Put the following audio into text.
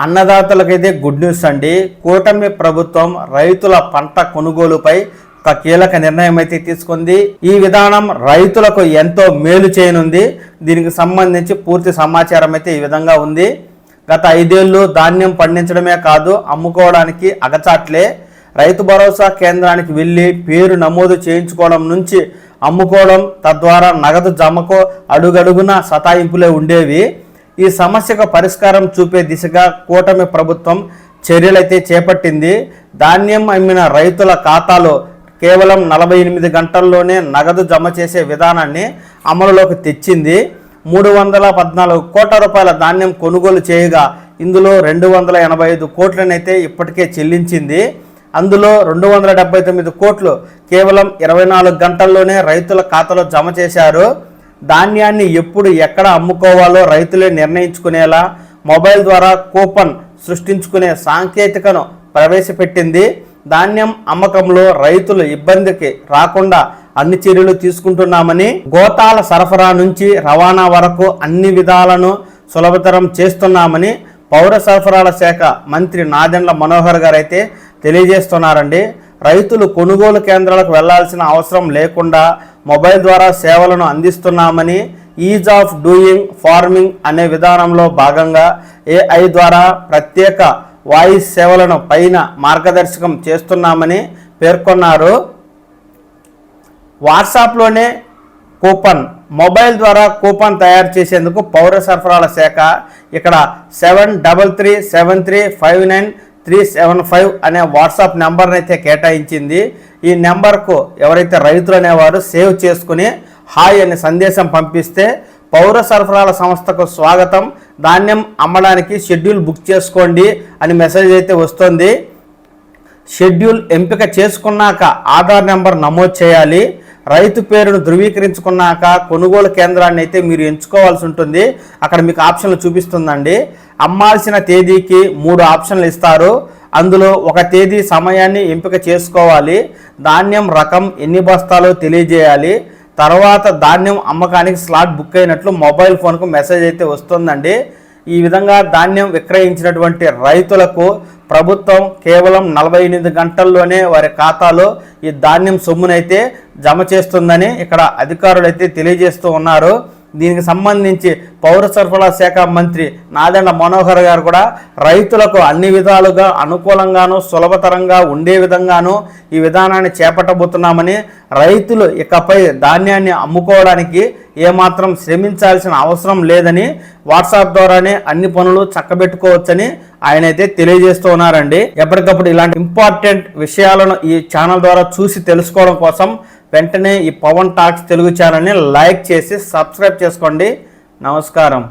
అన్నదాతలకైతే good news అండి. కూటమి ప్రభుత్వం రైతుల పంట కొనుగోలుపై ఒక కీలక నిర్ణయం అయితే తీసుకుంది. ఈ విధానం రైతులకు ఎంతో మేలు చేయనుంది. దీనికి సంబంధించి పూర్తి సమాచారం అయితే ఈ విధంగా ఉంది. గత 5 ఏళ్ళు ధాన్యం పండించడమే కాదు, అమ్ముకోవడానికి అగచాట్లే. రైతు భరోసా కేంద్రానికి వెళ్ళి పేరు నమోదు చేయించుకోవడం నుంచి అమ్ముకోవడం, తద్వారా నగదు జమకు అడుగడుగున సతాయింపులే ఉండేవి. ఈ సమస్యకు పరిష్కారం చూపే దిశగా కూటమి ప్రభుత్వం చర్యలైతే చేపట్టింది. ధాన్యం అమ్మిన రైతుల ఖాతాలో కేవలం 48 గంటల్లోనే నగదు జమ చేసే విధానాన్ని అమలులోకి తెచ్చింది. 314 కోట్ల రూపాయల ధాన్యం కొనుగోలు చేయగా ఇందులో 285 కోట్లనైతే ఇప్పటికే చెల్లించింది. అందులో 279 కోట్లు కేవలం 24 గంటల్లోనే రైతుల ఖాతాలో జమ చేశారు. ధాన్యాన్ని ఎప్పుడు ఎక్కడ అమ్ముకోవాలో రైతులే నిర్ణయించుకునేలా మొబైల్ ద్వారా కూపన్ సృష్టించుకునే సాంకేతికను ప్రవేశపెట్టింది. ధాన్యం అమ్మకంలో రైతులు ఇబ్బందికి రాకుండా అన్ని చర్యలు తీసుకుంటున్నామని, గోతాల సరఫరా నుంచి రవాణా వరకు అన్ని విధాలను సులభతరం చేస్తున్నామని పౌర సరఫరాల శాఖ మంత్రి నాదెండ్ల మనోహర్ గారు అయితే తెలియజేస్తున్నారండి. రైతులు కొనుగోలు కేంద్రాలకు వెళ్లాల్సిన అవసరం లేకుండా మొబైల్ ద్వారా సేవలను అందిస్తున్నామని, ఈజ్ ఆఫ్ డూయింగ్ ఫార్మింగ్ అనే విధానంలో భాగంగా AI ద్వారా ప్రత్యేక వాయిస్ సేవలను పైన మార్గదర్శకం చేస్తున్నామని పేర్కొన్నారు. వాట్సాప్లోనే కూపన్, మొబైల్ ద్వారా కూపన్ తయారు చేసేందుకు పౌర సరఫరాల శాఖ ఇక్కడ 7337359375 అనే వాట్సాప్ నెంబర్ని అయితే కేటాయించింది. ఈ నెంబర్కు ఎవరైతే రైతులు అనేవారు సేవ్ చేసుకుని హాయ్ అనే సందేశం పంపిస్తే పౌర సరఫరాల సంస్థకు స్వాగతం, ధాన్యం అమ్మడానికి షెడ్యూల్ బుక్ చేసుకోండి అని మెసేజ్ అయితే వస్తుంది. షెడ్యూల్ ఎంపిక చేసుకున్నాక ఆధార్ నెంబర్ నమోదు చేయాలి. రైతు పేరును ధృవీకరించుకున్నాక కొనుగోలు కేంద్రాన్ని అయితే మీరు ఎంచుకోవాల్సి ఉంటుంది. అక్కడ మీకు ఆప్షన్లు చూపిస్తుందండి. అమ్మాల్సిన తేదీకి 3 ఆప్షన్లు ఇస్తారు. అందులో ఒక తేదీ సమయాన్ని ఎంపిక చేసుకోవాలి. ధాన్యం రకం, ఎన్ని బస్తాలో తెలియజేయాలి. తర్వాత ధాన్యం అమ్మకానికి స్లాట్ బుక్ అయినట్లు మొబైల్ ఫోన్కు మెసేజ్ అయితే వస్తుందండి. ఈ విధంగా ధాన్యం విక్రయించినటువంటి రైతులకు ప్రభుత్వం కేవలం 48 గంటల్లోనే వారి ఖాతాలో ఈ ధాన్యం సొమ్మునైతే జమ చేస్తుందని ఇక్కడ అధికారులు అయితే తెలియజేస్తూ ఉన్నారు. దీనికి సంబంధించి పౌర సరఫరా శాఖ మంత్రి నాదెండ్ల మనోహర్ గారు కూడా రైతులకు అన్ని విధాలుగా అనుకూలంగాను సులభతరంగా ఉండే విధంగాను ఈ విధానాన్ని చేపట్టబోతున్నామని, రైతులు ఇకపై ధాన్యాన్ని అమ్ముకోవడానికి ఏమాత్రం శ్రమించాల్సిన అవసరం లేదని, వాట్సాప్ ద్వారానే అన్ని పనులు చక్కబెట్టుకోవచ్చని ఆయన అయితే తెలియజేస్తూ ఉన్నారండి. ఎప్పటికప్పుడు ఇలాంటి ఇంపార్టెంట్ విషయాలను ఈ ఛానల్ ద్వారా చూసి తెలుసుకోవడం కోసం వెంటనే ఈ పవన్ టాక్స్ తెలుగు ఛానల్ని లైక్ చేసి సబ్స్క్రైబ్ చేసుకోండి. నమస్కారం.